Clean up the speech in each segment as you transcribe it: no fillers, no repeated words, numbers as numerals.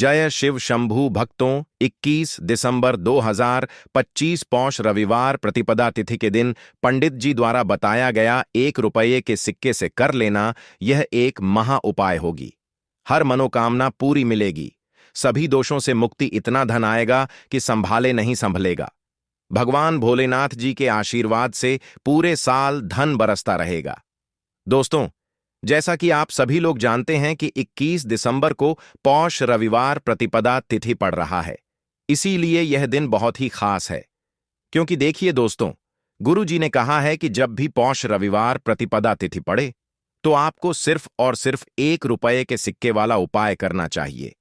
जय शिव शंभू भक्तों, 21 दिसंबर 2025 पौष रविवार प्रतिपदा तिथि के दिन पंडित जी द्वारा बताया गया 1 रुपये के सिक्के से कर लेना, यह एक महा उपाय होगी। हर मनोकामना पूरी मिलेगी, सभी दोषों से मुक्ति, इतना धन आएगा कि संभाले नहीं संभलेगा। भगवान भोलेनाथ जी के आशीर्वाद से पूरे साल धन बरसता रहेगा। दोस्तों, जैसा कि आप सभी लोग जानते हैं कि 21 दिसंबर को पौष रविवार प्रतिपदा तिथि पड़ रहा है, इसीलिए यह दिन बहुत ही खास है। क्योंकि देखिए दोस्तों, गुरु जी ने कहा है कि जब भी पौष रविवार प्रतिपदा तिथि पड़े तो आपको सिर्फ और सिर्फ 1 रुपये के सिक्के वाला उपाय करना चाहिए।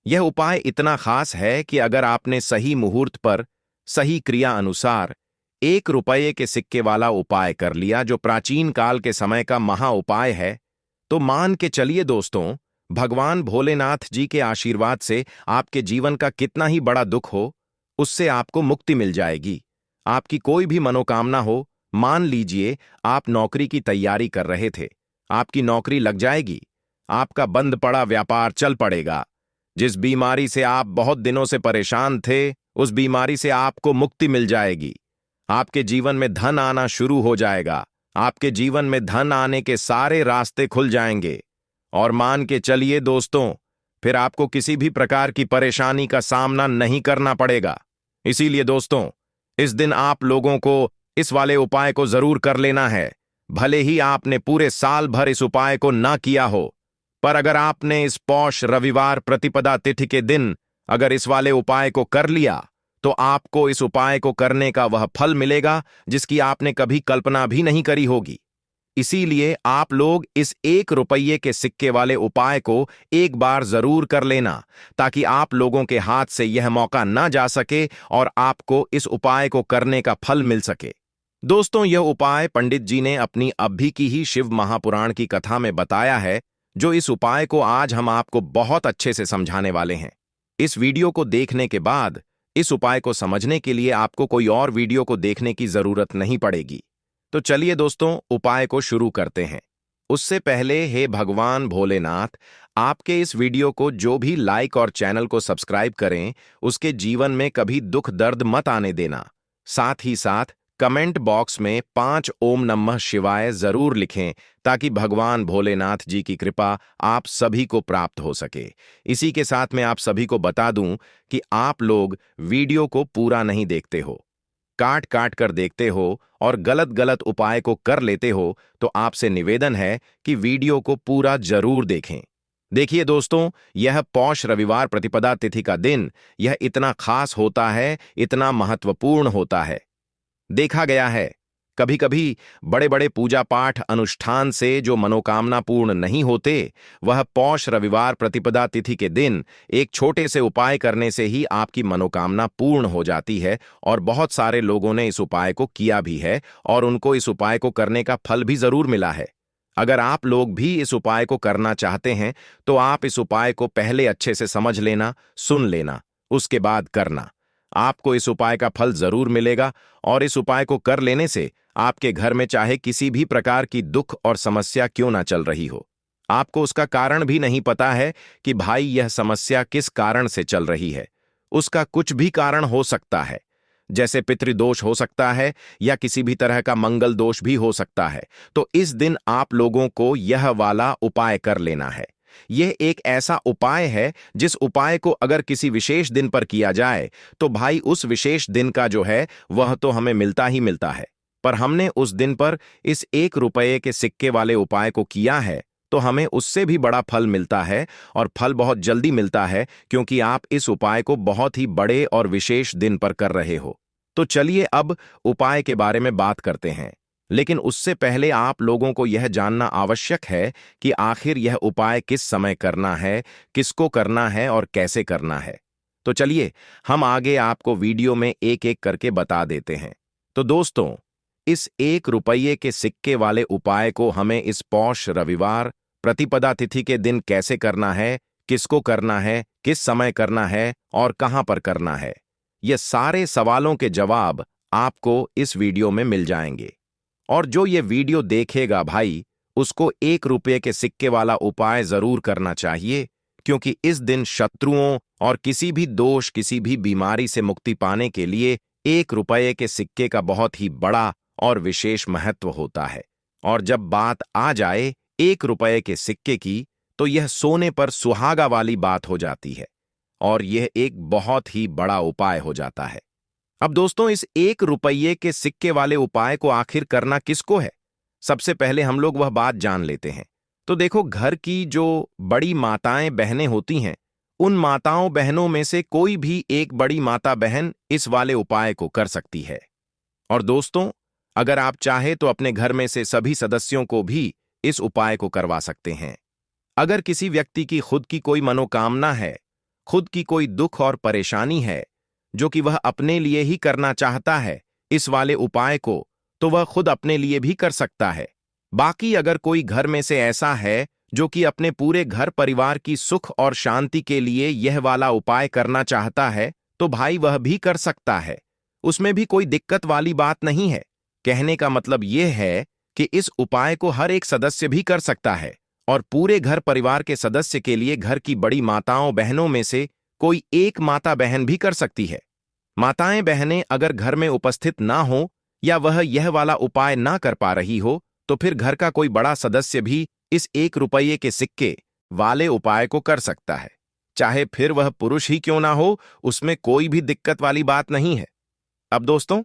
यह उपाय इतना खास है कि अगर आपने सही मुहूर्त पर सही क्रिया अनुसार 1 रुपये के सिक्के वाला उपाय कर लिया, जो प्राचीन काल के समय का महा उपाय है, तो मान के चलिए दोस्तों, भगवान भोलेनाथ जी के आशीर्वाद से आपके जीवन का कितना ही बड़ा दुख हो, उससे आपको मुक्ति मिल जाएगी। आपकी कोई भी मनोकामना हो, मान लीजिए आप नौकरी की तैयारी कर रहे थे, आपकी नौकरी लग जाएगी, आपका बंद पड़ा व्यापार चल पड़ेगा, जिस बीमारी से आप बहुत दिनों से परेशान थे, उस बीमारी से आपको मुक्ति मिल जाएगी। आपके जीवन में धन आना शुरू हो जाएगा, आपके जीवन में धन आने के सारे रास्ते खुल जाएंगे। और मान के चलिए दोस्तों, फिर आपको किसी भी प्रकार की परेशानी का सामना नहीं करना पड़ेगा। इसीलिए दोस्तों, इस दिन आप लोगों को इस वाले उपाय को जरूर कर लेना है। भले ही आपने पूरे साल भर इस उपाय को ना किया हो, पर अगर आपने इस पौष रविवार प्रतिपदा तिथि के दिन अगर इस वाले उपाय को कर लिया, तो आपको इस उपाय को करने का वह फल मिलेगा जिसकी आपने कभी कल्पना भी नहीं करी होगी। इसीलिए आप लोग इस 1 रुपये के सिक्के वाले उपाय को एक बार जरूर कर लेना, ताकि आप लोगों के हाथ से यह मौका ना जा सके और आपको इस उपाय को करने का फल मिल सके। दोस्तों, यह उपाय पंडित जी ने अपनी अभी की ही शिव महापुराण की कथा में बताया है, जो इस उपाय को आज हम आपको बहुत अच्छे से समझाने वाले हैं। इस वीडियो को देखने के बाद इस उपाय को समझने के लिए आपको कोई और वीडियो को देखने की जरूरत नहीं पड़ेगी। तो चलिए दोस्तों, उपाय को शुरू करते हैं। उससे पहले हे भगवान भोलेनाथ, आपके इस वीडियो को जो भी लाइक और चैनल को सब्सक्राइब करें, उसके जीवन में कभी दुख दर्द मत आने देना। साथ ही साथ कमेंट बॉक्स में 5 ओम नमः शिवाय जरूर लिखें, ताकि भगवान भोलेनाथ जी की कृपा आप सभी को प्राप्त हो सके। इसी के साथ मैं आप सभी को बता दूं कि आप लोग वीडियो को पूरा नहीं देखते हो, काट काट कर देखते हो और गलत गलत उपाय को कर लेते हो, तो आपसे निवेदन है कि वीडियो को पूरा जरूर देखें। देखिए दोस्तों, यह पौष रविवार प्रतिपदा तिथि का दिन यह इतना खास होता है, इतना महत्वपूर्ण होता है। देखा गया है, कभी कभी बड़े बड़े पूजा पाठ अनुष्ठान से जो मनोकामना पूर्ण नहीं होते, वह पौष रविवार प्रतिपदा तिथि के दिन एक छोटे से उपाय करने से ही आपकी मनोकामना पूर्ण हो जाती है। और बहुत सारे लोगों ने इस उपाय को किया भी है और उनको इस उपाय को करने का फल भी जरूर मिला है। अगर आप लोग भी इस उपाय को करना चाहते हैं, तो आप इस उपाय को पहले अच्छे से समझ लेना, सुन लेना, उसके बाद करना। आपको इस उपाय का फल जरूर मिलेगा और इस उपाय को कर लेने से आपके घर में चाहे किसी भी प्रकार की दुख और समस्या क्यों ना चल रही हो, आपको उसका कारण भी नहीं पता है कि भाई यह समस्या किस कारण से चल रही है, उसका कुछ भी कारण हो सकता है, जैसे पितृदोष हो सकता है या किसी भी तरह का मंगल दोष भी हो सकता है। तो इस दिन आप लोगों को यह वाला उपाय कर लेना है। यह एक ऐसा उपाय है जिस उपाय को अगर किसी विशेष दिन पर किया जाए, तो भाई उस विशेष दिन का जो है वह तो हमें मिलता ही मिलता है। पर हमने उस दिन पर इस 1 रुपये के सिक्के वाले उपाय को किया है, तो हमें उससे भी बड़ा फल मिलता है, और फल बहुत जल्दी मिलता है, क्योंकि आप इस उपाय को बहुत ही बड़े और विशेष दिन पर कर रहे हो। तो चलिए अब उपाय के बारे में बात करते हैं, लेकिन उससे पहले आप लोगों को यह जानना आवश्यक है कि आखिर यह उपाय किस समय करना है, किसको करना है और कैसे करना है। तो चलिए हम आगे आपको वीडियो में एक एक करके बता देते हैं। तो दोस्तों, इस 1 रुपये के सिक्के वाले उपाय को हमें इस पौष रविवार प्रतिपदा तिथि के दिन कैसे करना है, किसको करना है, किस समय करना है और कहां पर करना है, ये सारे सवालों के जवाब आपको इस वीडियो में मिल जाएंगे। और जो ये वीडियो देखेगा भाई, उसको 1 रुपये के सिक्के वाला उपाय जरूर करना चाहिए, क्योंकि इस दिन शत्रुओं और किसी भी दोष, किसी भी बीमारी से मुक्ति पाने के लिए 1 रुपये के सिक्के का बहुत ही बड़ा और विशेष महत्व होता है। और जब बात आ जाए 1 रुपये के सिक्के की, तो यह सोने पर सुहागा वाली बात हो जाती है और यह एक बहुत ही बड़ा उपाय हो जाता है। अब दोस्तों, इस 1 रुपये के सिक्के वाले उपाय को आखिर करना किसको है? सबसे पहले हम लोग वह बात जान लेते हैं। तो देखो, घर की जो बड़ी माताएं बहनें होती हैं, उन माताओं बहनों में से कोई भी एक बड़ी माता बहन इस वाले उपाय को कर सकती है। और दोस्तों, अगर आप चाहे तो अपने घर में से सभी सदस्यों को भी इस उपाय को करवा सकते हैं। अगर किसी व्यक्ति की खुद की कोई मनोकामना है, खुद की कोई दुख और परेशानी है, जो कि वह अपने लिए ही करना चाहता है इस वाले उपाय को, तो वह खुद अपने लिए भी कर सकता है। बाकी अगर कोई घर में से ऐसा है जो कि अपने पूरे घर परिवार की सुख और शांति के लिए यह वाला उपाय करना चाहता है, तो भाई वह भी कर सकता है। उसमें भी कोई दिक्कत वाली बात नहीं है। कहने का मतलब यह है कि इस उपाय को हर एक सदस्य भी कर सकता है और पूरे घर परिवार के सदस्य के लिए घर की बड़ी माताओं बहनों में से कोई एक माता बहन भी कर सकती है। माताएं बहनें अगर घर में उपस्थित ना हो या वह यह वाला उपाय ना कर पा रही हो, तो फिर घर का कोई बड़ा सदस्य भी इस 1 रुपये के सिक्के वाले उपाय को कर सकता है। चाहे फिर वह पुरुष ही क्यों ना हो, उसमें कोई भी दिक्कत वाली बात नहीं है। अब दोस्तों,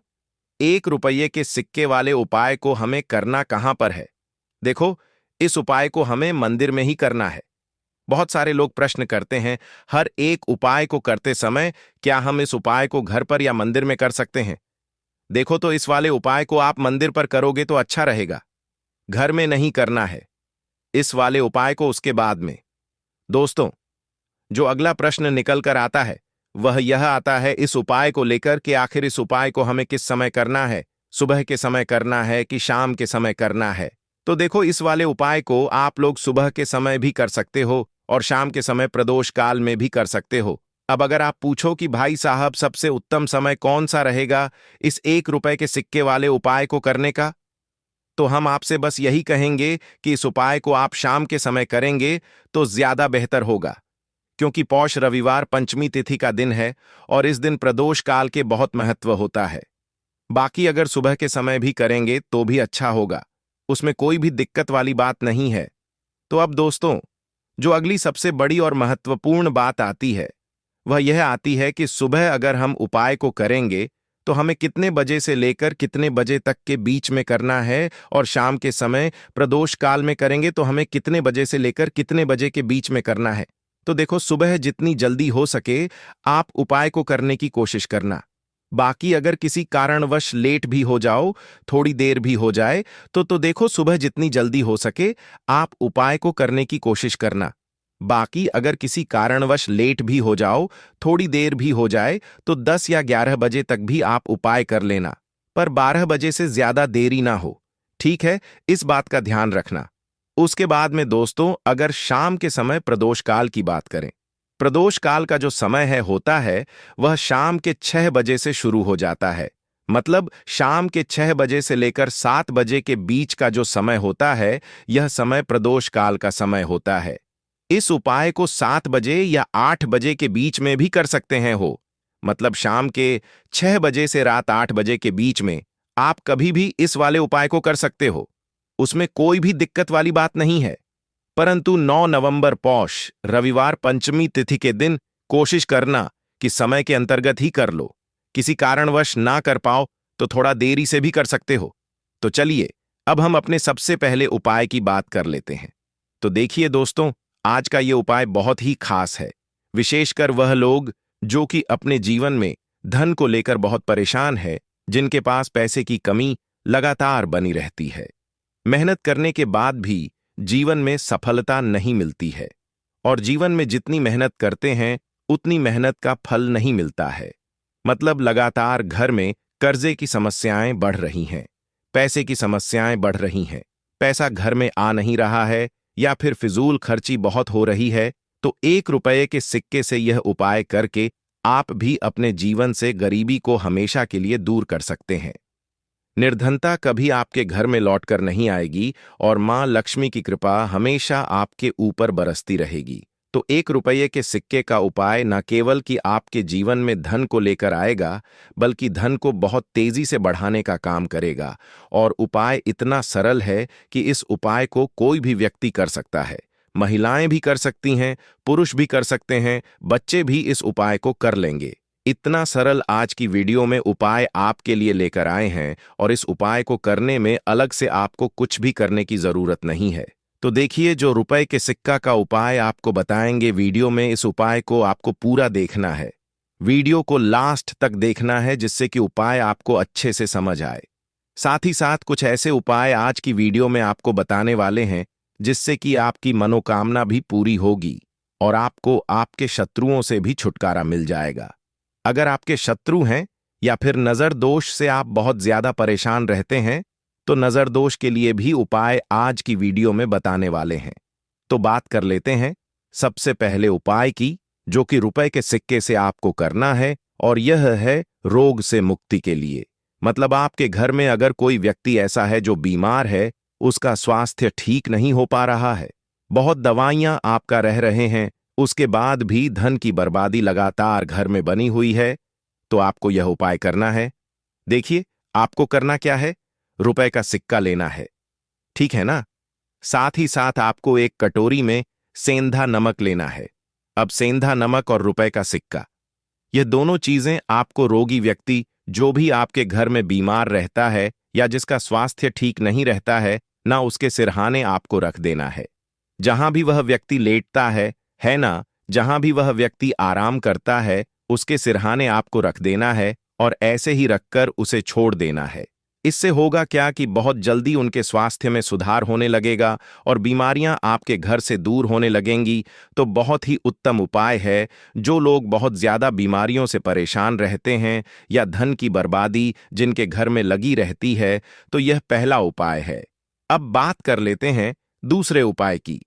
1 रुपये के सिक्के वाले उपाय को हमें करना कहां पर है? देखो, इस उपाय को हमें मंदिर में ही करना है। बहुत सारे लोग प्रश्न करते हैं, हर एक उपाय को करते समय क्या हम इस उपाय को घर पर या मंदिर में कर सकते हैं? देखो, तो इस वाले उपाय को आप मंदिर पर करोगे तो अच्छा रहेगा, घर में नहीं करना है। इस वाले उपाय को उसके बाद में। दोस्तों, जो अगला प्रश्न निकल कर आता है वह यह आता है इस उपाय को लेकर कि आखिर इस उपाय को हमें किस समय करना है, सुबह के समय करना है कि शाम के समय करना है? तो देखो, इस वाले उपाय को आप लोग सुबह के समय भी कर सकते हो और शाम के समय प्रदोष काल में भी कर सकते हो। अब अगर आप पूछो कि भाई साहब, सबसे उत्तम समय कौन सा रहेगा इस 1 रुपये के सिक्के वाले उपाय को करने का, तो हम आपसे बस यही कहेंगे कि इस उपाय को आप शाम के समय करेंगे तो ज्यादा बेहतर होगा, क्योंकि पौष रविवार पंचमी तिथि का दिन है और इस दिन प्रदोष काल के बहुत महत्व होता है। बाकी अगर सुबह के समय भी करेंगे तो भी अच्छा होगा, उसमें कोई भी दिक्कत वाली बात नहीं है। तो अब दोस्तों, जो अगली सबसे बड़ी और महत्वपूर्ण बात आती है वह यह आती है कि सुबह अगर हम उपाय को करेंगे तो हमें कितने बजे से लेकर कितने बजे तक के बीच में करना है, और शाम के समय प्रदोष काल में करेंगे तो हमें कितने बजे से लेकर कितने बजे के बीच में करना है। तो देखो, सुबह जितनी जल्दी हो सके आप उपाय को करने की कोशिश करना। बाकी अगर किसी कारणवश लेट भी हो जाओ, थोड़ी देर भी हो जाए, तो देखो, सुबह जितनी जल्दी हो सके आप उपाय को करने की कोशिश करना। बाकी अगर किसी कारणवश लेट भी हो जाओ, थोड़ी देर भी हो जाए, तो 10 या 11 बजे तक भी आप उपाय कर लेना, पर 12 बजे से ज्यादा देरी ना हो। ठीक है, इस बात का ध्यान रखना। उसके बाद में दोस्तों, अगर शाम के समय प्रदोष काल की बात करें, प्रदोष काल का जो समय होता है वह शाम के 6 बजे से शुरू हो जाता है। मतलब शाम के 6 बजे से लेकर 7 बजे के बीच का जो समय होता है, यह समय प्रदोष काल का समय होता है। इस उपाय को 7 बजे या 8 बजे के बीच में भी कर सकते हैं हो। मतलब शाम के 6 बजे से रात 8 बजे के बीच में आप कभी भी इस वाले उपाय को कर सकते हो, उसमें कोई भी दिक्कत वाली बात नहीं है। परंतु 9 नवंबर पौष रविवार पंचमी तिथि के दिन कोशिश करना कि समय के अंतर्गत ही कर लो। किसी कारणवश ना कर पाओ तो थोड़ा देरी से भी कर सकते हो। तो चलिए, अब हम अपने सबसे पहले उपाय की बात कर लेते हैं। तो देखिए दोस्तों, आज का ये उपाय बहुत ही खास है, विशेषकर वह लोग जो कि अपने जीवन में धन को लेकर बहुत परेशान है, जिनके पास पैसे की कमी लगातार बनी रहती है, मेहनत करने के बाद भी जीवन में सफलता नहीं मिलती है, और जीवन में जितनी मेहनत करते हैं उतनी मेहनत का फल नहीं मिलता है। मतलब लगातार घर में कर्जे की समस्याएं बढ़ रही हैं, पैसे की समस्याएं बढ़ रही हैं, पैसा घर में आ नहीं रहा है या फिर फिजूल खर्ची बहुत हो रही है। तो 1 रुपये के सिक्के से यह उपाय करके आप भी अपने जीवन से गरीबी को हमेशा के लिए दूर कर सकते हैं। निर्धनता कभी आपके घर में लौट कर नहीं आएगी और मां लक्ष्मी की कृपा हमेशा आपके ऊपर बरसती रहेगी। तो तो 1 रुपये के सिक्के का उपाय न केवल कि आपके जीवन में धन को लेकर आएगा, बल्कि धन को बहुत तेजी से बढ़ाने का काम करेगा। और उपाय इतना सरल है कि इस उपाय को कोई भी व्यक्ति कर सकता है। महिलाएं भी कर सकती हैं, पुरुष भी कर सकते हैं, बच्चे भी इस उपाय को कर लेंगे। इतना सरल आज की वीडियो में उपाय आपके लिए लेकर आए हैं, और इस उपाय को करने में अलग से आपको कुछ भी करने की जरूरत नहीं है। तो देखिए, जो रुपए के सिक्का का उपाय आपको बताएंगे वीडियो में, इस उपाय को आपको पूरा देखना है। वीडियो को लास्ट तक देखना है, जिससे कि उपाय आपको अच्छे से समझ आए। साथ ही साथ कुछ ऐसे उपाय आज की वीडियो में आपको बताने वाले हैं जिससे कि आपकी मनोकामना भी पूरी होगी और आपको आपके शत्रुओं से भी छुटकारा मिल जाएगा। अगर आपके शत्रु हैं या फिर नजर दोष से आप बहुत ज्यादा परेशान रहते हैं, तो नजर दोष के लिए भी उपाय आज की वीडियो में बताने वाले हैं। तो बात कर लेते हैं सबसे पहले उपाय की, जो कि रुपए के सिक्के से आपको करना है, और यह है रोग से मुक्ति के लिए। मतलब आपके घर में अगर कोई व्यक्ति ऐसा है जो बीमार है, उसका स्वास्थ्य ठीक नहीं हो पा रहा है, बहुत दवाइयां आपका रह रहे हैं, उसके बाद भी धन की बर्बादी लगातार घर में बनी हुई है, तो आपको यह उपाय करना है। देखिए, आपको करना क्या है, रुपए का सिक्का लेना है, ठीक है ना। साथ ही साथ आपको एक कटोरी में सेंधा नमक लेना है। अब सेंधा नमक और रुपए का सिक्का, यह दोनों चीजें आपको रोगी व्यक्ति, जो भी आपके घर में बीमार रहता है या जिसका स्वास्थ्य ठीक नहीं रहता है ना, उसके सिरहाने आपको रख देना है। जहां भी वह व्यक्ति लेटता है ना, जहां भी वह व्यक्ति आराम करता है, उसके सिरहाने आपको रख देना है और ऐसे ही रखकर उसे छोड़ देना है। इससे होगा क्या कि बहुत जल्दी उनके स्वास्थ्य में सुधार होने लगेगा और बीमारियां आपके घर से दूर होने लगेंगी। तो बहुत ही उत्तम उपाय है। जो लोग बहुत ज्यादा बीमारियों से परेशान रहते हैं या धन की बर्बादी जिनके घर में लगी रहती है, तो यह पहला उपाय है। अब बात कर लेते हैं दूसरे उपाय की।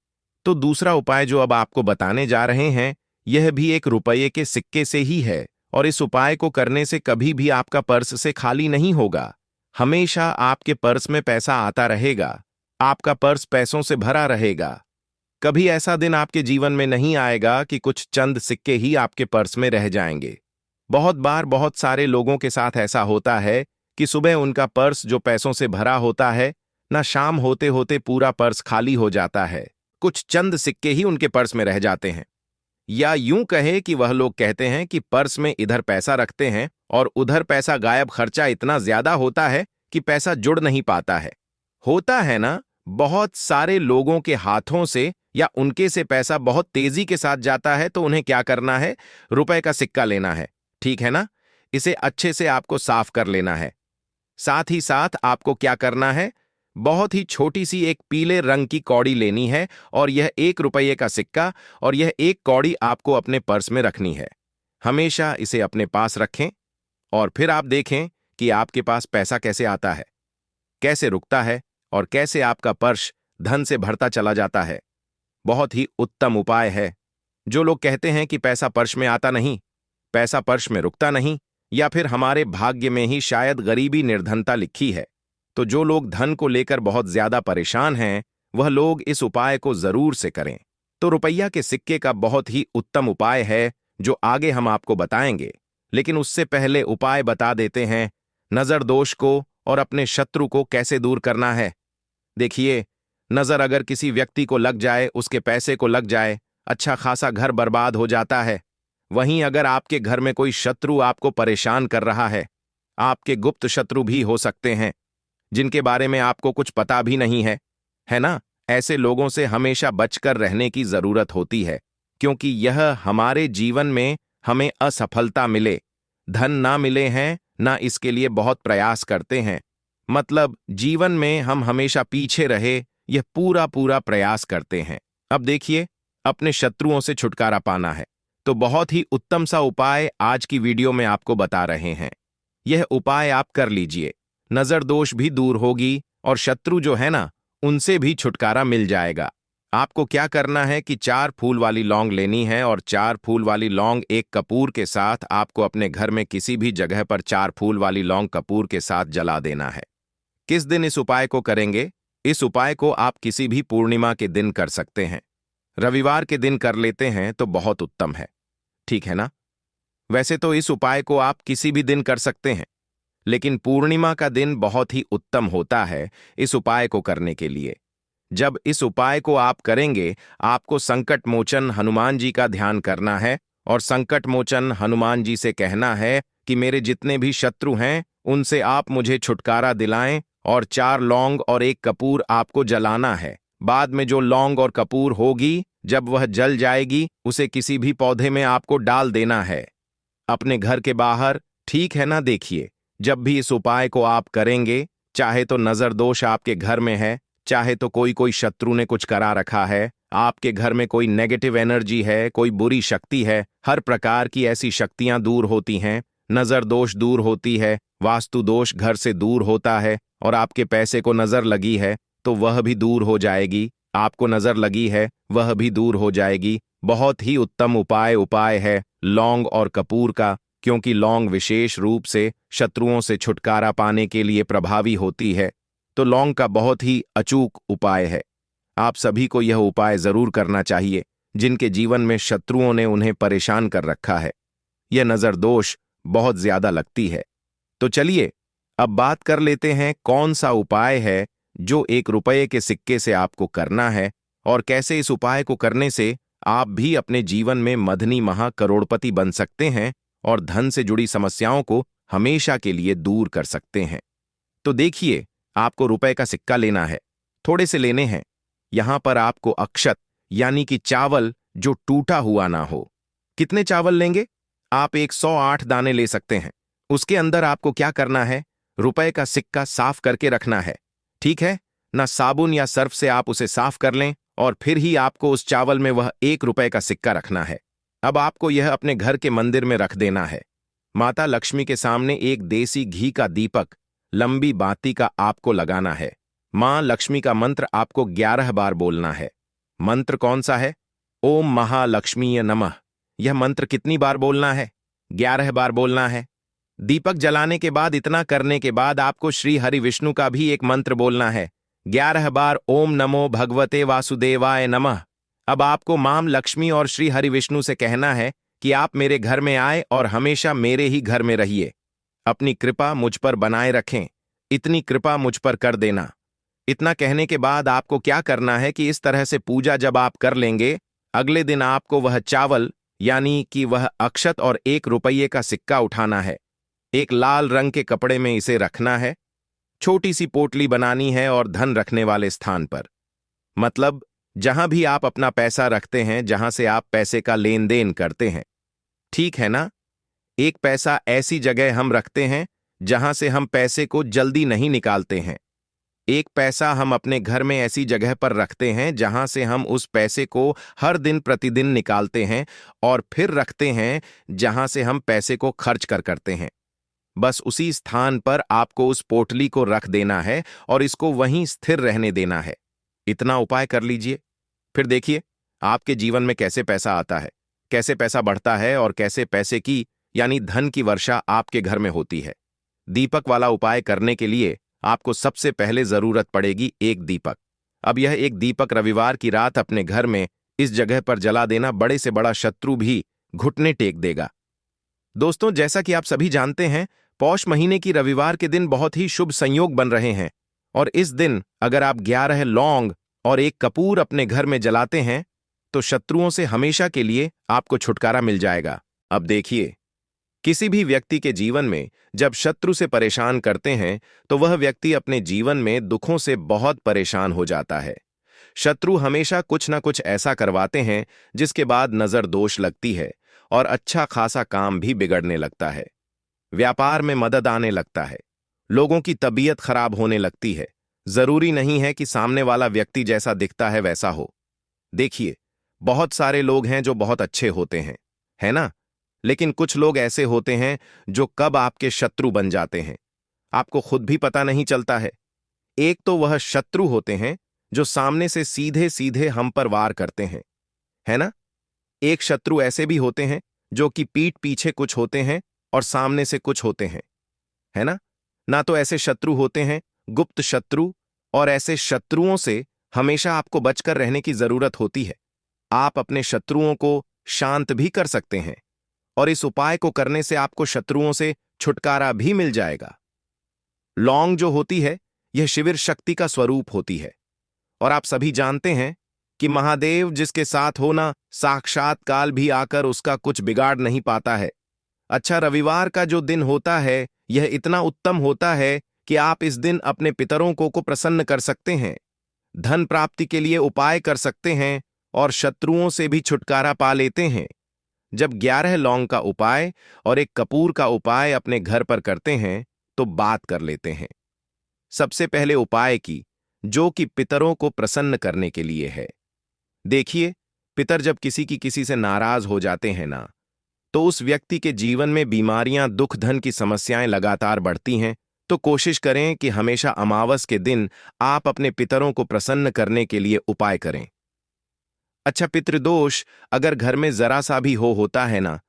तो दूसरा उपाय जो अब आपको बताने जा रहे हैं, यह भी 1 रुपये के सिक्के से ही है, और इस उपाय को करने से कभी भी आपका पर्स से खाली नहीं होगा। हमेशा आपके पर्स में पैसा आता रहेगा, आपका पर्स पैसों से भरा रहेगा। कभी ऐसा दिन आपके जीवन में नहीं आएगा कि कुछ चंद सिक्के ही आपके पर्स में रह जाएंगे। बहुत बार बहुत सारे लोगों के साथ ऐसा होता है कि सुबह उनका पर्स जो पैसों से भरा होता है ना, शाम होते होते पूरा पर्स खाली हो जाता है। कुछ चंद सिक्के ही उनके पर्स में रह जाते हैं। या यूं कहे कि वह लोग कहते हैं कि पर्स में इधर पैसा रखते हैं और उधर पैसा गायब, खर्चा इतना ज्यादा होता है कि पैसा जुड़ नहीं पाता है। होता है ना, बहुत सारे लोगों के हाथों से या उनके से पैसा बहुत तेजी के साथ जाता है, तो उन्हें क्या करना है, रुपए का सिक्का लेना है, ठीक है ना। इसे अच्छे से आपको साफ कर लेना है। साथ ही साथ आपको क्या करना है, बहुत ही छोटी सी एक पीले रंग की कौड़ी लेनी है, और यह 1 रुपये का सिक्का और यह एक कौड़ी आपको अपने पर्स में रखनी है। हमेशा इसे अपने पास रखें और फिर आप देखें कि आपके पास पैसा कैसे आता है, कैसे रुकता है और कैसे आपका पर्स धन से भरता चला जाता है। बहुत ही उत्तम उपाय है। जो लोग कहते हैं कि पैसा पर्स में आता नहीं, पैसा पर्स में रुकता नहीं, या फिर हमारे भाग्य में ही शायद गरीबी निर्धनता लिखी है, तो जो लोग धन को लेकर बहुत ज्यादा परेशान हैं, वह लोग इस उपाय को जरूर से करें। तो रुपया के सिक्के का बहुत ही उत्तम उपाय है, जो आगे हम आपको बताएंगे। लेकिन उससे पहले उपाय बता देते हैं नजर दोष को और अपने शत्रु को कैसे दूर करना है। देखिए, नजर अगर किसी व्यक्ति को लग जाए, उसके पैसे को लग जाए, अच्छा खासा घर बर्बाद हो जाता है। वहीं अगर आपके घर में कोई शत्रु आपको परेशान कर रहा है, आपके गुप्त शत्रु भी हो सकते हैं जिनके बारे में आपको कुछ पता भी नहीं है ना। ऐसे लोगों से हमेशा बचकर रहने की जरूरत होती है, क्योंकि यह हमारे जीवन में हमें असफलता मिले, धन ना मिले हैं ना, इसके लिए बहुत प्रयास करते हैं। मतलब जीवन में हम हमेशा पीछे रहे, यह पूरा पूरा प्रयास करते हैं। अब देखिए, अपने शत्रुओं से छुटकारा पाना है, तो बहुत ही उत्तम सा उपाय आज की वीडियो में आपको बता रहे हैं। यह उपाय आप कर लीजिए, नजर दोष भी दूर होगी और शत्रु जो है ना, उनसे भी छुटकारा मिल जाएगा। आपको क्या करना है कि 4 फूल वाली लौंग लेनी है, और 4 फूल वाली लौंग एक कपूर के साथ आपको अपने घर में किसी भी जगह पर 4 फूल वाली लौंग कपूर के साथ जला देना है। किस दिन इस उपाय को करेंगे? इस उपाय को आप किसी भी पूर्णिमा के दिन कर सकते हैं। रविवार के दिन कर लेते हैं तो बहुत उत्तम है, ठीक है ना? वैसे तो इस उपाय को आप किसी भी दिन कर सकते हैं, लेकिन पूर्णिमा का दिन बहुत ही उत्तम होता है इस उपाय को करने के लिए। जब इस उपाय को आप करेंगे, आपको संकट मोचन हनुमान जी का ध्यान करना है और संकट मोचन हनुमान जी से कहना है कि मेरे जितने भी शत्रु हैं उनसे आप मुझे छुटकारा दिलाएं, और 4 लौंग और 1 कपूर आपको जलाना है। बाद में जो लौंग और कपूर होगी, जब वह जल जाएगी, उसे किसी भी पौधे में आपको डाल देना है, अपने घर के बाहर, ठीक है ना? देखिए, जब भी इस उपाय को आप करेंगे, चाहे तो नजर दोष आपके घर में है, चाहे तो कोई शत्रु ने कुछ करा रखा है, आपके घर में कोई नेगेटिव एनर्जी है, कोई बुरी शक्ति है, हर प्रकार की ऐसी शक्तियां दूर होती हैं, नजर दोष दूर होती है, वास्तु दोष घर से दूर होता है, और आपके पैसे को नजर लगी है तो वह भी दूर हो जाएगी, आपको नजर लगी है वह भी दूर हो जाएगी। बहुत ही उत्तम उपाय है लौंग और कपूर का, क्योंकि लौंग विशेष रूप से शत्रुओं से छुटकारा पाने के लिए प्रभावी होती है, तो लौंग का बहुत ही अचूक उपाय है। आप सभी को यह उपाय जरूर करना चाहिए जिनके जीवन में शत्रुओं ने उन्हें परेशान कर रखा है, यह नजर दोष बहुत ज्यादा लगती है। तो चलिए अब बात कर लेते हैं कौन सा उपाय है जो 1 रुपये के सिक्के से आपको करना है, और कैसे इस उपाय को करने से आप भी अपने जीवन में मधनी महा करोड़पति बन सकते हैं और धन से जुड़ी समस्याओं को हमेशा के लिए दूर कर सकते हैं। तो देखिए, आपको रुपए का सिक्का लेना है, थोड़े से लेने हैं। यहां पर आपको अक्षत यानी कि चावल जो टूटा हुआ ना हो। कितने चावल लेंगे? आप 108 दाने ले सकते हैं। उसके अंदर आपको क्या करना है? रुपए का सिक्का साफ करके रखना है, ठीक है ना? साबुन या सर्फ से आप उसे साफ कर लें और फिर ही आपको उस चावल में वह 1 रुपए का सिक्का रखना है। अब आपको यह अपने घर के मंदिर में रख देना है। माता लक्ष्मी के सामने एक देसी घी का दीपक, लंबी बाती का आपको लगाना है। मां लक्ष्मी का मंत्र आपको 11 बार बोलना है। मंत्र कौन सा है? ओम महालक्ष्मीय नमः। यह मंत्र कितनी बार बोलना है? 11 बार बोलना है। दीपक जलाने के बाद, इतना करने के बाद आपको श्री हरि विष्णु का भी एक मंत्र बोलना है, 11 बार ओम नमो भगवते वासुदेवाय नमः। अब आपको मां लक्ष्मी और श्री हरि विष्णु से कहना है कि आप मेरे घर में आए और हमेशा मेरे ही घर में रहिए। अपनी कृपा मुझ पर बनाए रखें, इतनी कृपा मुझ पर कर देना। इतना कहने के बाद आपको क्या करना है कि इस तरह से पूजा जब आप कर लेंगे, अगले दिन आपको वह चावल यानी कि वह अक्षत और 1 रुपये का सिक्का उठाना है। एक लाल रंग के कपड़े में इसे रखना है। छोटी सी पोटली बनानी है और धन रखने वाले स्थान पर, मतलब जहां भी आप अपना पैसा रखते हैं, जहां से आप पैसे का लेन देन करते हैं, ठीक है ना? एक पैसा ऐसी जगह हम रखते हैं जहां से हम पैसे को जल्दी नहीं निकालते हैं। एक पैसा हम अपने घर में ऐसी जगह पर रखते हैं जहां से हम उस पैसे को हर दिन प्रतिदिन निकालते हैं, और फिर रखते हैं जहां से हम पैसे को खर्च करते हैं। बस उसी स्थान पर आपको उस पोटली को रख देना है और इसको वहीं स्थिर रहने देना है। इतना उपाय कर लीजिए, फिर देखिए आपके जीवन में कैसे पैसा आता है, कैसे पैसा बढ़ता है और कैसे पैसे की यानी धन की वर्षा आपके घर में होती है। दीपक वाला उपाय करने के लिए आपको सबसे पहले जरूरत पड़ेगी एक दीपक। अब यह एक दीपक रविवार की रात अपने घर में इस जगह पर जला देना, बड़े से बड़ा शत्रु भी घुटने टेक देगा। दोस्तों, जैसा कि आप सभी जानते हैं, पौष महीने की रविवार के दिन बहुत ही शुभ संयोग बन रहे हैं, और इस दिन अगर आप 11 लौंग और 1 कपूर अपने घर में जलाते हैं तो शत्रुओं से हमेशा के लिए आपको छुटकारा मिल जाएगा। अब देखिए, किसी भी व्यक्ति के जीवन में जब शत्रु से परेशान करते हैं तो वह व्यक्ति अपने जीवन में दुखों से बहुत परेशान हो जाता है। शत्रु हमेशा कुछ ना कुछ ऐसा करवाते हैं जिसके बाद नजर दोष लगती है और अच्छा खासा काम भी बिगड़ने लगता है। व्यापार में मदद आने लगता है, लोगों की तबीयत खराब होने लगती है। जरूरी नहीं है कि सामने वाला व्यक्ति जैसा दिखता है वैसा हो। देखिए, बहुत सारे लोग हैं जो बहुत अच्छे होते हैं, है ना? लेकिन कुछ लोग ऐसे होते हैं जो कब आपके शत्रु बन जाते हैं आपको खुद भी पता नहीं चलता है। एक तो वह शत्रु होते हैं जो सामने से सीधे सीधे हम पर वार करते हैं, है ना? एक शत्रु ऐसे भी होते हैं जो कि पीठ पीछे कुछ होते हैं और सामने से कुछ होते हैं, है ना? ना तो ऐसे शत्रु होते हैं गुप्त शत्रु, और ऐसे शत्रुओं से हमेशा आपको बचकर रहने की जरूरत होती है। आप अपने शत्रुओं को शांत भी कर सकते हैं और इस उपाय को करने से आपको शत्रुओं से छुटकारा भी मिल जाएगा। लौंग जो होती है, यह शिविर शक्ति का स्वरूप होती है और आप सभी जानते हैं कि महादेव जिसके साथ होना, साक्षात काल भी आकर उसका कुछ बिगाड़ नहीं पाता है। अच्छा, रविवार का जो दिन होता है यह इतना उत्तम होता है कि आप इस दिन अपने पितरों को प्रसन्न कर सकते हैं, धन प्राप्ति के लिए उपाय कर सकते हैं और शत्रुओं से भी छुटकारा पा लेते हैं। जब 11 लौंग का उपाय और एक कपूर का उपाय अपने घर पर करते हैं तो बात कर लेते हैं। सबसे पहले उपाय की, जो कि पितरों को प्रसन्न करने के लिए है। देखिए, पितर जब किसी से नाराज हो जाते हैं ना, तो उस व्यक्ति के जीवन में बीमारियां, दुख, धन की समस्याएं लगातार बढ़ती हैं। तो कोशिश करें कि हमेशा अमावस के दिन आप अपने पितरों को प्रसन्न करने के लिए उपाय करें। अच्छा, पितृदोष अगर घर में जरा सा भी होता है ना,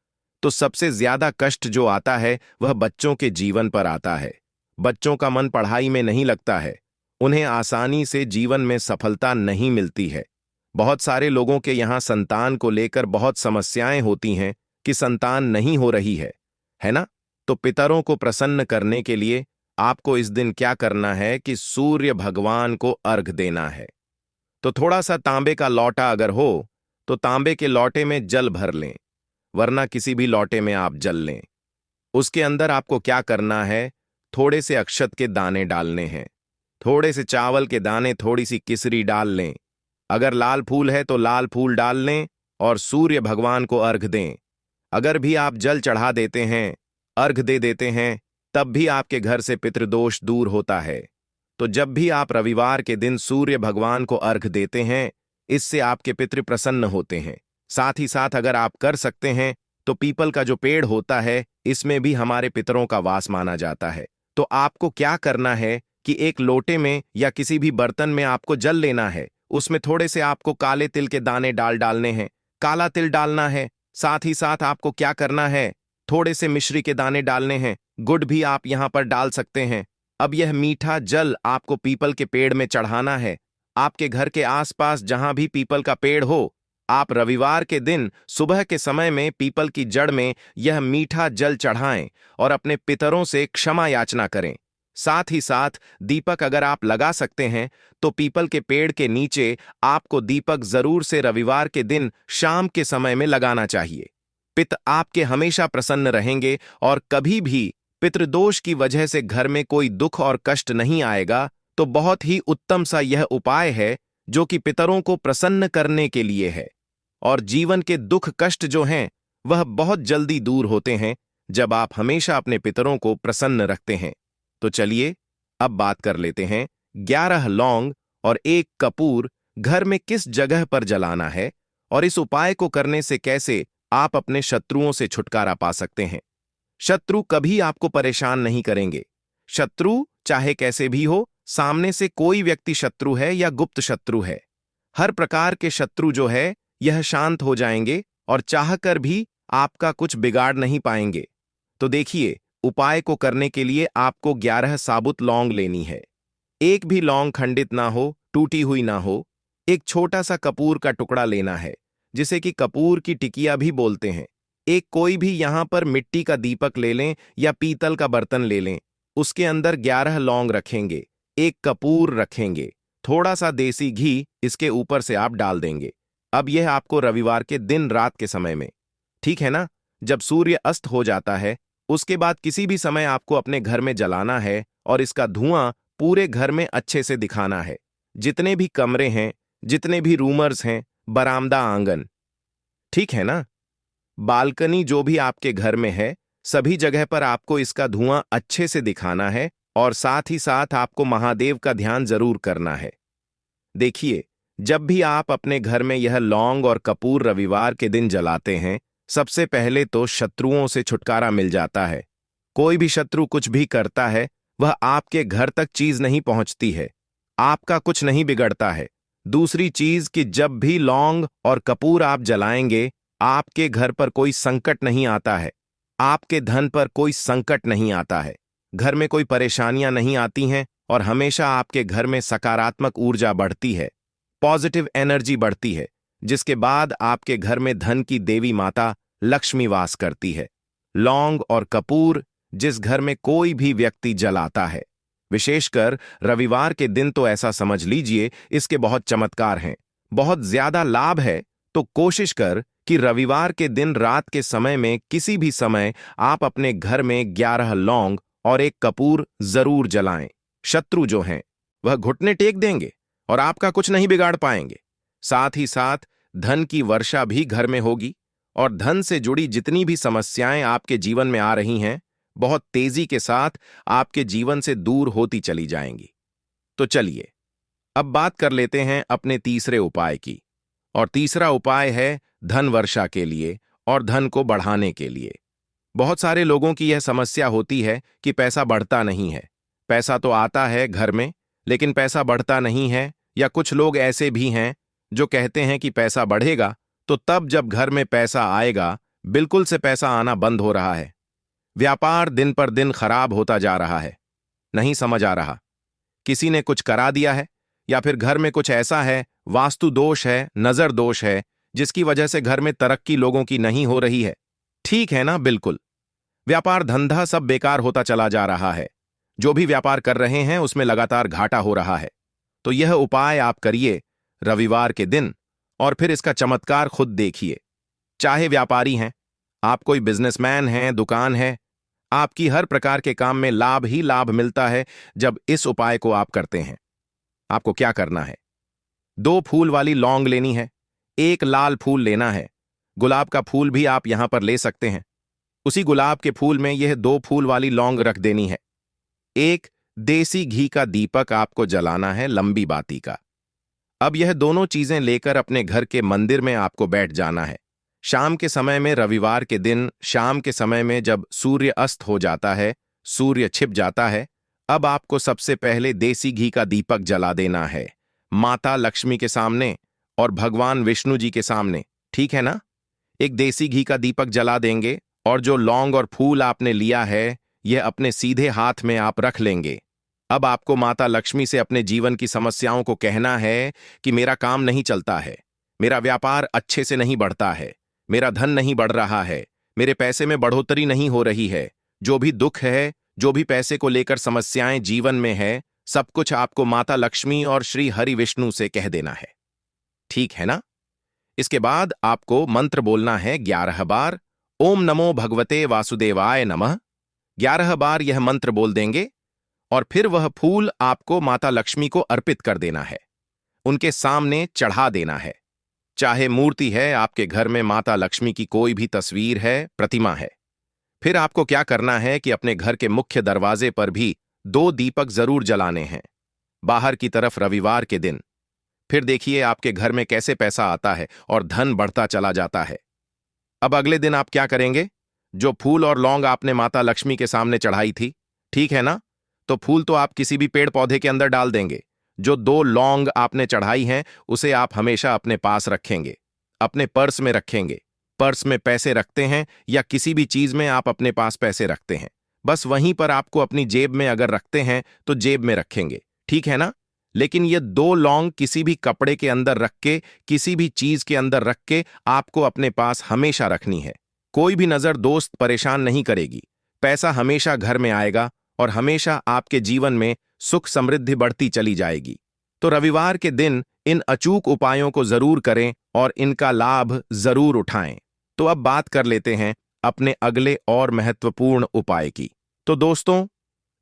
तो सबसे ज्यादा कष्ट जो आता है वह बच्चों के जीवन पर आता है। बच्चों का मन पढ़ाई में नहीं लगता है, उन्हें आसानी से जीवन में सफलता नहीं मिलती है। बहुत सारे लोगों के यहाँ संतान को लेकर बहुत समस्याएं होती हैं कि संतान नहीं हो रही है ना? तो पितरों को प्रसन्न करने के लिए आपको इस दिन क्या करना है कि सूर्य भगवान को अर्घ देना है। तो थोड़ा सा तांबे का लौटा अगर हो तो तांबे के लौटे में जल भर लें, वरना किसी भी लौटे में आप जल लें। उसके अंदर आपको क्या करना है, थोड़े से अक्षत के दाने डालने हैं, थोड़े से चावल के दाने, थोड़ी सी किसरी डाल लें। अगर लाल फूल है तो लाल फूल डाल लें और सूर्य भगवान को अर्घ दें। अगर भी आप जल चढ़ा देते हैं, अर्घ दे देते हैं, तब भी आपके घर से पितृदोष दूर होता है। तो जब भी आप रविवार के दिन सूर्य भगवान को अर्घ देते हैं, इससे आपके पितृ प्रसन्न होते हैं। साथ ही साथ अगर आप कर सकते हैं तो पीपल का जो पेड़ होता है, इसमें भी हमारे पितरों का वास माना जाता है। तो आपको क्या करना है कि एक लोटे में या किसी भी बर्तन में आपको जल लेना है, उसमें थोड़े से आपको काले तिल के दाने डालने हैं, काला तिल डालना है। साथ ही साथ आपको क्या करना है, थोड़े से मिश्री के दाने डालने हैं, गुड़ भी आप यहां पर डाल सकते हैं। अब यह मीठा जल आपको पीपल के पेड़ में चढ़ाना है। आपके घर के आसपास जहां भी पीपल का पेड़ हो, आप रविवार के दिन सुबह के समय में पीपल की जड़ में यह मीठा जल चढ़ाएं और अपने पितरों से क्षमा याचना करें। साथ ही साथ दीपक अगर आप लगा सकते हैं तो पीपल के पेड़ के नीचे आपको दीपक जरूर से रविवार के दिन शाम के समय में लगाना चाहिए। पिता आपके हमेशा प्रसन्न रहेंगे और कभी भी पितृदोष की वजह से घर में कोई दुख और कष्ट नहीं आएगा। तो बहुत ही उत्तम सा यह उपाय है जो कि पितरों को प्रसन्न करने के लिए है और जीवन के दुख कष्ट जो हैं वह बहुत जल्दी दूर होते हैं जब आप हमेशा अपने पितरों को प्रसन्न रखते हैं। तो चलिए अब बात कर लेते हैं 11 लौंग और 1 कपूर घर में किस जगह पर जलाना है और इस उपाय को करने से कैसे आप अपने शत्रुओं से छुटकारा पा सकते हैं। शत्रु कभी आपको परेशान नहीं करेंगे। शत्रु चाहे कैसे भी हो, सामने से कोई व्यक्ति शत्रु है या गुप्त शत्रु है, हर प्रकार के शत्रु जो है यह शांत हो जाएंगे और चाहकर भी आपका कुछ बिगाड़ नहीं पाएंगे। तो देखिए, उपाय को करने के लिए आपको 11 साबुत लौंग लेनी है। एक भी लौंग खंडित ना हो, टूटी हुई ना हो। एक छोटा सा कपूर का टुकड़ा लेना है, जिसे कि कपूर की टिकिया भी बोलते हैं। एक कोई भी यहां पर मिट्टी का दीपक ले लें या पीतल का बर्तन ले लें। उसके अंदर 11 लौंग रखेंगे, 1 कपूर रखेंगे, थोड़ा सा देसी घी इसके ऊपर से आप डाल देंगे। अब यह आपको रविवार के दिन रात के समय में, ठीक है ना, जब सूर्य अस्त हो जाता है, उसके बाद किसी भी समय आपको अपने घर में जलाना है और इसका धुआं पूरे घर में अच्छे से दिखाना है। जितने भी कमरे हैं, जितने भी रूमर्स हैं, बरामदा, आंगन, ठीक है ना, बालकनी जो भी आपके घर में है, सभी जगह पर आपको इसका धुआं अच्छे से दिखाना है और साथ ही साथ आपको महादेव का ध्यान जरूर करना है। देखिए, जब भी आप अपने घर में यह लौंग और कपूर रविवार के दिन जलाते हैं, सबसे पहले तो शत्रुओं से छुटकारा मिल जाता है। कोई भी शत्रु कुछ भी करता है, वह आपके घर तक चीज नहीं पहुंचती है, आपका कुछ नहीं बिगड़ता है। दूसरी चीज कि जब भी लौंग और कपूर आप जलाएंगे, आपके घर पर कोई संकट नहीं आता है, आपके धन पर कोई संकट नहीं आता है, घर में कोई परेशानियां नहीं आती हैं और हमेशा आपके घर में सकारात्मक ऊर्जा बढ़ती है, पॉजिटिव एनर्जी बढ़ती है, जिसके बाद आपके घर में धन की देवी माता लक्ष्मी वास करती है। लौंग और कपूर जिस घर में कोई भी व्यक्ति जलाता है, विशेषकर रविवार के दिन, तो ऐसा समझ लीजिए इसके बहुत चमत्कार हैं, बहुत ज्यादा लाभ है। तो कोशिश कर कि रविवार के दिन रात के समय में किसी भी समय आप अपने घर में 11 लौंग और 1 कपूर जरूर जलाएं। शत्रु जो हैं वह घुटने टेक देंगे और आपका कुछ नहीं बिगाड़ पाएंगे। साथ ही साथ धन की वर्षा भी घर में होगी और धन से जुड़ी जितनी भी समस्याएं आपके जीवन में आ रही हैं, बहुत तेजी के साथ आपके जीवन से दूर होती चली जाएंगी। तो चलिए अब बात कर लेते हैं अपने तीसरे उपाय की। और तीसरा उपाय है धन वर्षा के लिए और धन को बढ़ाने के लिए। बहुत सारे लोगों की यह समस्या होती है कि पैसा बढ़ता नहीं है। पैसा तो आता है घर में, लेकिन पैसा बढ़ता नहीं है। या कुछ लोग ऐसे भी हैं जो कहते हैं कि पैसा बढ़ेगा तो तब जब घर में पैसा आएगा। बिल्कुल से पैसा आना बंद हो रहा है। व्यापार दिन पर दिन खराब होता जा रहा है। नहीं समझ आ रहा, किसी ने कुछ करा दिया है या फिर घर में कुछ ऐसा है, वास्तु दोष है, नजर दोष है, जिसकी वजह से घर में तरक्की लोगों की नहीं हो रही है। ठीक है ना? बिल्कुल। व्यापार धंधा सब बेकार होता चला जा रहा है। जो भी व्यापार कर रहे हैं उसमें लगातार घाटा हो रहा है। तो यह उपाय आप करिए रविवार के दिन और फिर इसका चमत्कार खुद देखिए। चाहे व्यापारी हैं, आप कोई बिजनेसमैन हैं, दुकान है, आपकी हर प्रकार के काम में लाभ ही लाभ मिलता है जब इस उपाय को आप करते हैं। आपको क्या करना है? 2 फूल वाली लौंग लेनी है, 1 लाल फूल लेना है। गुलाब का फूल भी आप यहां पर ले सकते हैं। उसी गुलाब के फूल में यह 2 फूल वाली लौंग रख देनी है। 1 देसी घी का दीपक आपको जलाना है, लंबी बाती का। अब यह दोनों चीजें लेकर अपने घर के मंदिर में आपको बैठ जाना है। शाम के समय में, रविवार के दिन शाम के समय में जब सूर्य अस्त हो जाता है, सूर्य छिप जाता है, अब आपको सबसे पहले देसी घी का दीपक जला देना है माता लक्ष्मी के सामने और भगवान विष्णु जी के सामने। ठीक है ना? एक देसी घी का दीपक जला देंगे और जो लौंग और फूल आपने लिया है यह अपने सीधे हाथ में आप रख लेंगे। अब आपको माता लक्ष्मी से अपने जीवन की समस्याओं को कहना है कि मेरा काम नहीं चलता है, मेरा व्यापार अच्छे से नहीं बढ़ता है, मेरा धन नहीं बढ़ रहा है, मेरे पैसे में बढ़ोतरी नहीं हो रही है। जो भी दुख है, जो भी पैसे को लेकर समस्याएं जीवन में है, सब कुछ आपको माता लक्ष्मी और श्री हरि विष्णु से कह देना है। ठीक है ना? इसके बाद आपको मंत्र बोलना है 11 बार, ओम नमो भगवते वासुदेवाय नमः। 11 बार यह मंत्र बोल देंगे और फिर वह फूल आपको माता लक्ष्मी को अर्पित कर देना है, उनके सामने चढ़ा देना है। चाहे मूर्ति है, आपके घर में माता लक्ष्मी की कोई भी तस्वीर है, प्रतिमा है। फिर आपको क्या करना है कि अपने घर के मुख्य दरवाजे पर भी 2 दीपक जरूर जलाने हैं, बाहर की तरफ रविवार के दिन। फिर देखिए आपके घर में कैसे पैसा आता है और धन बढ़ता चला जाता है। अब अगले दिन आप क्या करेंगे? जो फूल और लौंग आपने माता लक्ष्मी के सामने चढ़ाई थी, ठीक है ना, तो फूल तो आप किसी भी पेड़ पौधे के अंदर डाल देंगे। जो 2 लौंग आपने चढ़ाई हैं उसे आप हमेशा अपने पास रखेंगे, अपने पर्स में रखेंगे। पर्स में पैसे रखते हैं या किसी भी चीज में आप अपने पास पैसे रखते हैं, बस वहीं पर आपको अपनी जेब में अगर रखते हैं तो जेब में रखेंगे। ठीक है ना? लेकिन ये 2 लौंग किसी भी कपड़े के अंदर रख के, किसी भी चीज के अंदर रख के आपको अपने पास हमेशा रखनी है। कोई भी नजर दोस्त परेशान नहीं करेगी। पैसा हमेशा घर में आएगा और हमेशा आपके जीवन में सुख समृद्धि बढ़ती चली जाएगी। तो रविवार के दिन इन अचूक उपायों को जरूर करें और इनका लाभ जरूर उठाएं। तो अब बात कर लेते हैं अपने अगले और महत्वपूर्ण उपाय की। तो दोस्तों,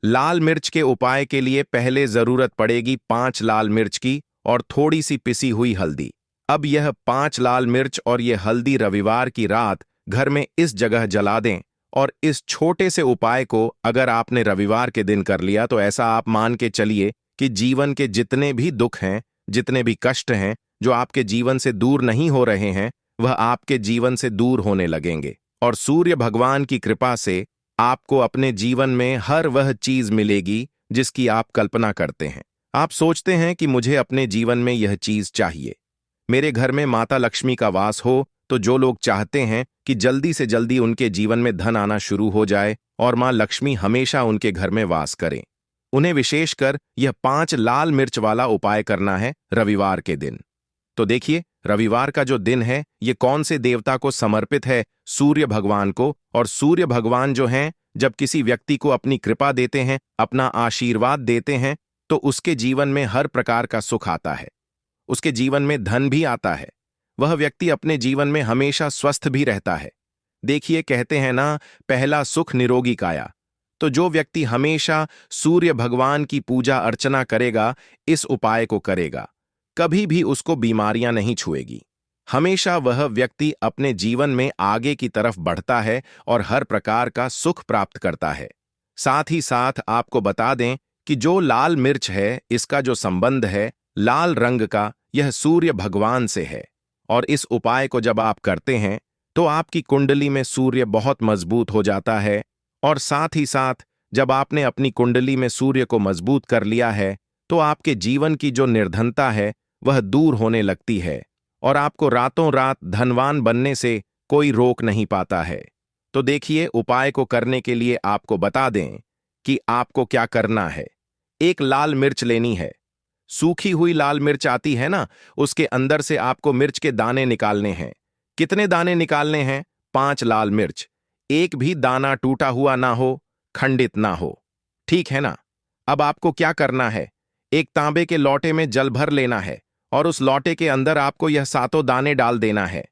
लाल मिर्च के उपाय के लिए पहले जरूरत पड़ेगी 5 लाल मिर्च की और थोड़ी सी पिसी हुई हल्दी। अब यह 5 लाल मिर्च और यह हल्दी रविवार की रात घर में इस जगह जला दें। और इस छोटे से उपाय को अगर आपने रविवार के दिन कर लिया तो ऐसा आप मान के चलिए कि जीवन के जितने भी दुख हैं, जितने भी कष्ट हैं जो आपके जीवन से दूर नहीं हो रहे हैं, वह आपके जीवन से दूर होने लगेंगे। और सूर्य भगवान की कृपा से आपको अपने जीवन में हर वह चीज मिलेगी जिसकी आप कल्पना करते हैं। आप सोचते हैं कि मुझे अपने जीवन में यह चीज चाहिए, मेरे घर में माता लक्ष्मी का वास हो। तो जो लोग चाहते हैं कि जल्दी से जल्दी उनके जीवन में धन आना शुरू हो जाए और मां लक्ष्मी हमेशा उनके घर में वास करें, उन्हें विशेषकर यह 5 लाल मिर्च वाला उपाय करना है रविवार के दिन। तो देखिए रविवार का जो दिन है ये कौन से देवता को समर्पित है? सूर्य भगवान को। और सूर्य भगवान जो हैं, जब किसी व्यक्ति को अपनी कृपा देते हैं, अपना आशीर्वाद देते हैं, तो उसके जीवन में हर प्रकार का सुख आता है, उसके जीवन में धन भी आता है, वह व्यक्ति अपने जीवन में हमेशा स्वस्थ भी रहता है। देखिए, कहते हैं ना, पहला सुख निरोगी काया। तो जो व्यक्ति हमेशा सूर्य भगवान की पूजा अर्चना करेगा, इस उपाय को करेगा, कभी भी उसको बीमारियां नहीं छुएगी। हमेशा वह व्यक्ति अपने जीवन में आगे की तरफ बढ़ता है और हर प्रकार का सुख प्राप्त करता है। साथ ही साथ आपको बता दें कि जो लाल मिर्च है, इसका जो संबंध है लाल रंग का, यह सूर्य भगवान से है। और इस उपाय को जब आप करते हैं तो आपकी कुंडली में सूर्य बहुत मजबूत हो जाता है। और साथ ही साथ जब आपने अपनी कुंडली में सूर्य को मजबूत कर लिया है, तो आपके जीवन की जो निर्धनता है वह दूर होने लगती है और आपको रातों रात धनवान बनने से कोई रोक नहीं पाता है। तो देखिए, उपाय को करने के लिए आपको बता दें कि आपको क्या करना है। एक लाल मिर्च लेनी है, सूखी हुई लाल मिर्च आती है ना, उसके अंदर से आपको मिर्च के दाने निकालने हैं। कितने दाने निकालने हैं? 5 लाल मिर्च। एक भी दाना टूटा हुआ ना हो, खंडित ना हो, ठीक है ना? अब आपको क्या करना है, एक तांबे के लोटे में जल भर लेना है और उस लोटे के अंदर आपको यह सातों दाने डाल देना है।